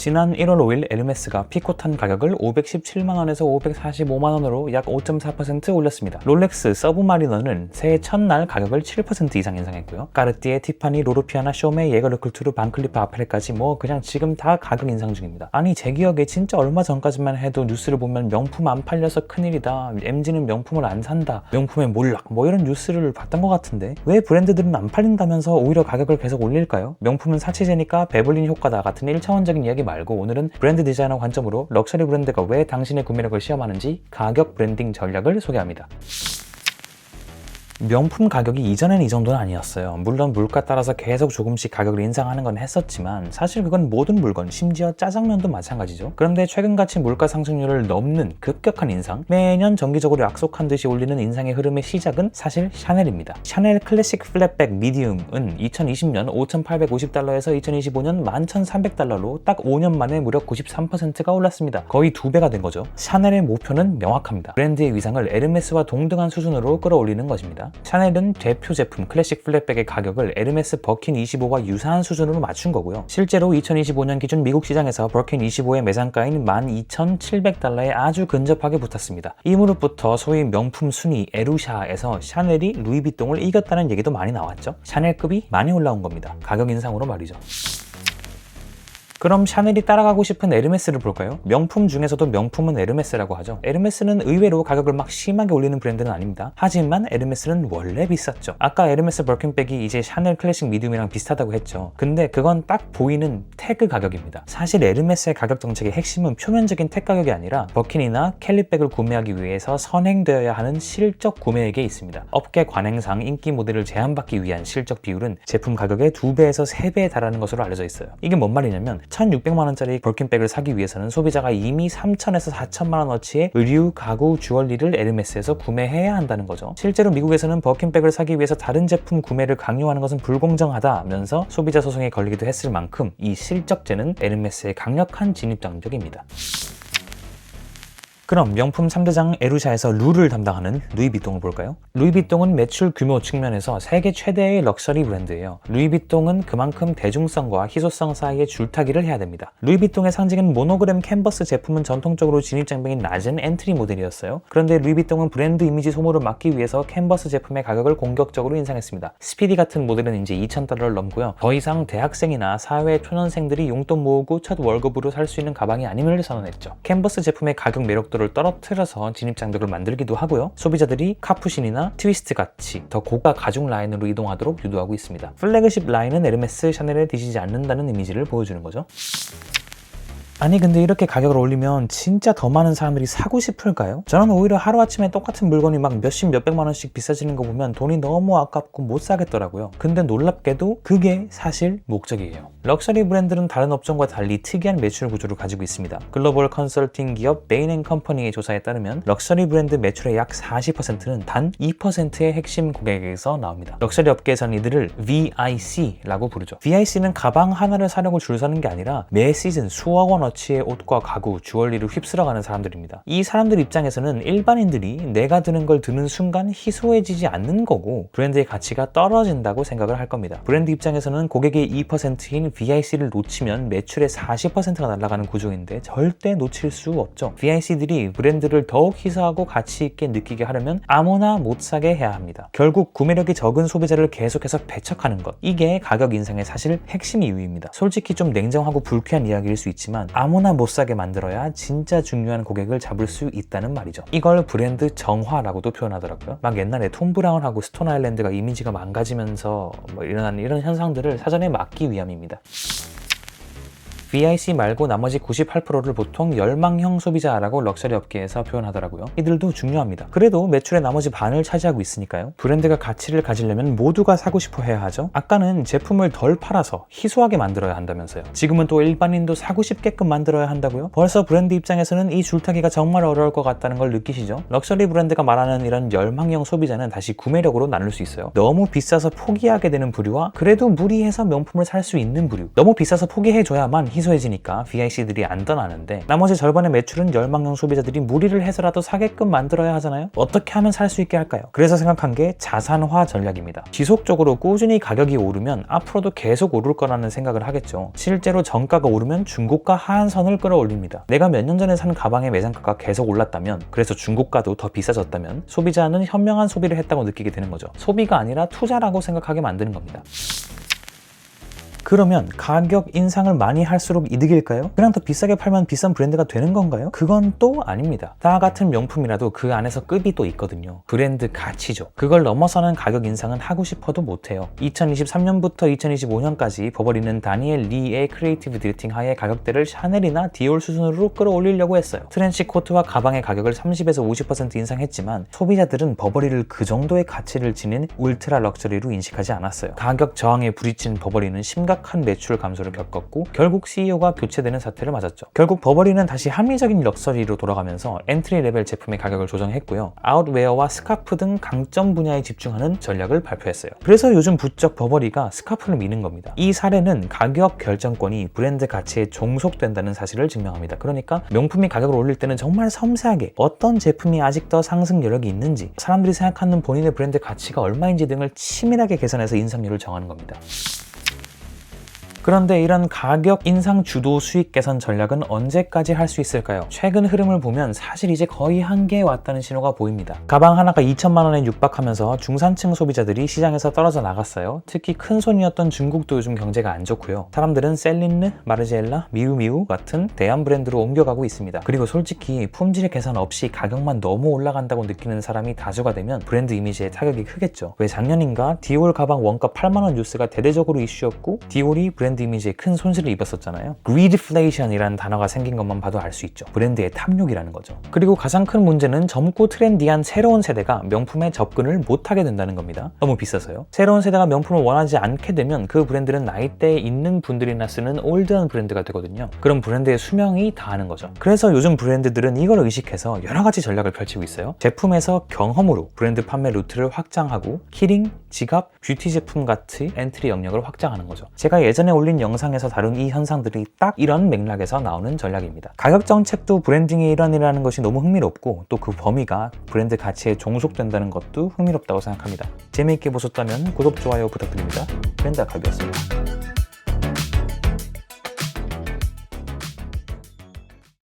지난 1월 5일 에르메스가 피코탄 가격을 517만원에서 545만원으로 약 5.4% 올렸습니다. 롤렉스 서브마리너는 새해 첫날 가격을 7% 이상 인상했고요. 까르띠에, 티파니, 로르피아나, 쇼메, 예거르쿨투르, 반클리프, 아페레까지 그냥 지금 다 가격 인상 중입니다. 아니 제 기억에 진짜 얼마 전까지만 해도 뉴스를 보면 명품 안 팔려서 큰일이다, MZ는 명품을 안 산다, 명품의 몰락 이런 뉴스를 봤던 것 같은데 왜 브랜드들은 안 팔린다면서 오히려 가격을 계속 올릴까요? 명품은 사치제니까 베블린 효과다 같은 1차원적인 이야기 말고 오늘은 브랜드 디자이너 관점으로 럭셔리 브랜드가 왜 당신의 구매력을 시험하는지 가격 브랜딩 전략을 소개합니다. 명품 가격이 이전엔 이 정도는 아니었어요. 물론 물가 따라서 계속 조금씩 가격을 인상하는 건 했었지만 사실 그건 모든 물건, 심지어 짜장면도 마찬가지죠. 그런데 최근같이 물가 상승률을 넘는 급격한 인상, 매년 정기적으로 약속한 듯이 올리는 인상의 흐름의 시작은 사실 샤넬입니다. 샤넬 클래식 플랫백 미디움은 2020년 5,850달러에서 2025년 11,300달러로 딱 5년 만에 무려 93%가 올랐습니다. 거의 2배가 된 거죠. 샤넬의 목표는 명확합니다. 브랜드의 위상을 에르메스와 동등한 수준으로 끌어올리는 것입니다. 샤넬은 대표 제품 클래식 플랫백의 가격을 에르메스 버킨 25와 유사한 수준으로 맞춘 거고요. 실제로 2025년 기준 미국 시장에서 버킨 25의 매장가인 12,700달러에 아주 근접하게 붙었습니다. 이 무렵부터 소위 명품 순위 에루샤에서 샤넬이 루이비통을 이겼다는 얘기도 많이 나왔죠. 샤넬급이 많이 올라온 겁니다. 가격 인상으로 말이죠. 그럼 샤넬이 따라가고 싶은 에르메스를 볼까요? 명품 중에서도 명품은 에르메스라고 하죠. 에르메스는 의외로 가격을 막 심하게 올리는 브랜드는 아닙니다. 하지만 에르메스는 원래 비쌌죠. 아까 에르메스 버킨백이 이제 샤넬 클래식 미디움이랑 비슷하다고 했죠. 근데 그건 딱 보이는 태그 가격입니다. 사실 에르메스의 가격 정책의 핵심은 표면적인 택 가격이 아니라 버킨이나 캘리백을 구매하기 위해서 선행되어야 하는 실적 구매액에 있습니다. 업계 관행상 인기 모델을 제한받기 위한 실적 비율은 제품 가격의 2배에서 3배에 달하는 것으로 알려져 있어요. 이게 뭔 말이냐면 1,600만원짜리 버킨백을 사기 위해서는 소비자가 이미 3,000에서 4,000만원어치의 의류, 가구, 주얼리를 에르메스에서 구매해야 한다는 거죠. 실제로 미국에서는 버킨백을 사기 위해서 다른 제품 구매를 강요하는 것은 불공정하다면서 소비자 소송에 걸리기도 했을 만큼 이 실적제는 에르메스의 강력한 진입장벽입니다. 그럼 명품 3대장 에루샤에서 룰을 담당하는 루이비통을 볼까요? 루이비통은 매출 규모 측면에서 세계 최대의 럭셔리 브랜드예요. 루이비통은 그만큼 대중성과 희소성 사이에 줄타기를 해야 됩니다. 루이비통의 상징인 모노그램 캔버스 제품은 전통적으로 진입장벽이 낮은 엔트리 모델이었어요. 그런데 루이비통은 브랜드 이미지 소모를 막기 위해서 캔버스 제품의 가격을 공격적으로 인상했습니다. 스피디 같은 모델은 이제 2,000달러를 넘고요. 더 이상 대학생이나 사회 초년생들이 용돈 모으고 첫 월급으로 살 수 있는 가방이 아님을 선언했죠. 캔버스 제품의 가격 매력도를 떨어뜨려서 진입장벽을 만들기도 하고요. 소비자들이 카푸신이나 트위스트 같이 더 고가 가죽 라인으로 이동하도록 유도하고 있습니다. 플래그십 라인은 에르메스, 샤넬에 뒤지지 않는다는 이미지를 보여주는 거죠. 아니 근데 이렇게 가격을 올리면 진짜 더 많은 사람들이 사고 싶을까요? 저는 오히려 하루아침에 똑같은 물건이 막 몇십 몇백만 원씩 비싸지는 거 보면 돈이 너무 아깝고 못 사겠더라고요. 근데 놀랍게도 그게 사실 목적이에요. 럭셔리 브랜드는 다른 업종과 달리 특이한 매출 구조를 가지고 있습니다. 글로벌 컨설팅 기업 베인 & 컴퍼니의 조사에 따르면 럭셔리 브랜드 매출의 약 40%는 단 2%의 핵심 고객에게서 나옵니다. 럭셔리 업계에서는 이들을 VIC라고 부르죠. VIC는 가방 하나를 사려고 줄 서는 게 아니라 매 시즌 수억 원어치의 옷과 가구, 주얼리를 휩쓸어가는 사람들입니다. 이 사람들 입장에서는 일반인들이 내가 드는 걸 드는 순간 희소해지지 않는 거고 브랜드의 가치가 떨어진다고 생각을 할 겁니다. 브랜드 입장에서는 고객의 2%인 VIC를 놓치면 매출의 40%가 날아가는 구조인데 절대 놓칠 수 없죠. VIC들이 브랜드를 더욱 희소하고 가치 있게 느끼게 하려면 아무나 못 사게 해야 합니다. 결국 구매력이 적은 소비자를 계속해서 배척하는 것, 이게 가격 인상의 사실 핵심 이유입니다. 솔직히 좀 냉정하고 불쾌한 이야기일 수 있지만 아무나 못 사게 만들어야 진짜 중요한 고객을 잡을 수 있다는 말이죠. 이걸 브랜드 정화라고도 표현하더라고요. 막 옛날에 톰 브라운하고 스톤 아일랜드가 이미지가 망가지면서 일어나는 이런 현상들을 사전에 막기 위함입니다. VIC 말고 나머지 98%를 보통 열망형 소비자라고 럭셔리 업계에서 표현하더라고요. 이들도 중요합니다. 그래도 매출의 나머지 반을 차지하고 있으니까요. 브랜드가 가치를 가지려면 모두가 사고 싶어 해야 하죠. 아까는 제품을 덜 팔아서 희소하게 만들어야 한다면서요. 지금은 또 일반인도 사고 싶게끔 만들어야 한다고요? 벌써 브랜드 입장에서는 이 줄타기가 정말 어려울 것 같다는 걸 느끼시죠? 럭셔리 브랜드가 말하는 이런 열망형 소비자는 다시 구매력으로 나눌 수 있어요. 너무 비싸서 포기하게 되는 부류와 그래도 무리해서 명품을 살 수 있는 부류. 너무 비싸서 포기해줘야만 희소해지니까 VIC들이 안 떠나는데 나머지 절반의 매출은 열망형 소비자들이 무리를 해서라도 사게끔 만들어야 하잖아요. 어떻게 하면 살 수 있게 할까요? 그래서 생각한 게 자산화 전략입니다. 지속적으로 꾸준히 가격이 오르면 앞으로도 계속 오를 거라는 생각을 하겠죠. 실제로 정가가 오르면 중고가 하한선을 끌어올립니다. 내가 몇 년 전에 산 가방의 매장가가 계속 올랐다면, 그래서 중고가도 더 비싸졌다면 소비자는 현명한 소비를 했다고 느끼게 되는 거죠. 소비가 아니라 투자라고 생각하게 만드는 겁니다. 그러면 가격 인상을 많이 할수록 이득일까요? 그냥 더 비싸게 팔면 비싼 브랜드가 되는 건가요? 그건 또 아닙니다. 다 같은 명품이라도 그 안에서 급이 또 있거든요. 브랜드 가치죠. 그걸 넘어서는 가격 인상은 하고 싶어도 못해요. 2023년부터 2025년까지 버버리는 다니엘 리의 크리에이티브 디렉팅 하에 가격대를 샤넬이나 디올 수준으로 끌어올리려고 했어요. 트렌치 코트와 가방의 가격을 30에서 50% 인상했지만 소비자들은 버버리를 그 정도의 가치를 지닌 울트라 럭셔리로 인식하지 않았어요. 가격 저항에 부딪힌 버버리는 심각한 매출 감소를 겪었고 결국 CEO가 교체되는 사태를 맞았죠. 결국 버버리는 다시 합리적인 럭셔리로 돌아가면서 엔트리 레벨 제품의 가격을 조정했고요. 아웃웨어와 스카프 등 강점 분야에 집중하는 전략을 발표했어요. 그래서 요즘 부쩍 버버리가 스카프를 미는 겁니다. 이 사례는 가격 결정권이 브랜드 가치에 종속된다는 사실을 증명합니다. 그러니까 명품이 가격을 올릴 때는 정말 섬세하게 어떤 제품이 아직 더 상승 여력이 있는지, 사람들이 생각하는 본인의 브랜드 가치가 얼마인지 등을 치밀하게 계산해서 인상률을 정하는 겁니다. 그런데 이런 가격 인상 주도 수익 개선 전략은 언제까지 할 수 있을까요? 최근 흐름을 보면 사실 이제 거의 한계에 왔다는 신호가 보입니다. 가방 하나가 2천만 원에 육박하면서 중산층 소비자들이 시장에서 떨어져 나갔어요. 특히 큰 손이었던 중국도 요즘 경제가 안 좋고요. 사람들은 셀린느, 마르지엘라, 미우미우 같은 대한 브랜드로 옮겨가고 있습니다. 그리고 솔직히 품질 개선 없이 가격만 너무 올라간다고 느끼는 사람이 다수가 되면 브랜드 이미지에 타격이 크겠죠. 왜 작년인가 디올 가방 원가 8만 원 뉴스가 대대적으로 이슈였고 디올이 브랜드 이미지에 큰 손실을 입었었잖아요. greedflation이라는 단어가 생긴 것만 봐도 알 수 있죠. 브랜드의 탐욕이라는 거죠. 그리고 가장 큰 문제는 젊고 트렌디한 새로운 세대가 명품에 접근을 못하게 된다는 겁니다. 너무 비싸서요. 새로운 세대가 명품을 원하지 않게 되면 그 브랜드는 나이대에 있는 분들이나 쓰는 올드한 브랜드가 되거든요. 그럼 브랜드의 수명이 다하는 거죠. 그래서 요즘 브랜드들은 이걸 의식해서 여러 가지 전략을 펼치고 있어요. 제품에서 경험으로 브랜드 판매 루트를 확장하고 키링, 지갑, 뷰티 제품 같은 엔트리 영역을 확장하는 거죠. 제가 예전에 올린 영상에서 다룬 이 현상들이 딱 이런 맥락에서 나오는 전략입니다. 가격 정책도 브랜딩의 일환이라는 것이 너무 흥미롭고 또 그 범위가 브랜드 가치에 종속된다는 것도 흥미롭다고 생각합니다. 재미있게 보셨다면 구독, 좋아요 부탁드립니다. 브랜드 아카이브였습니다.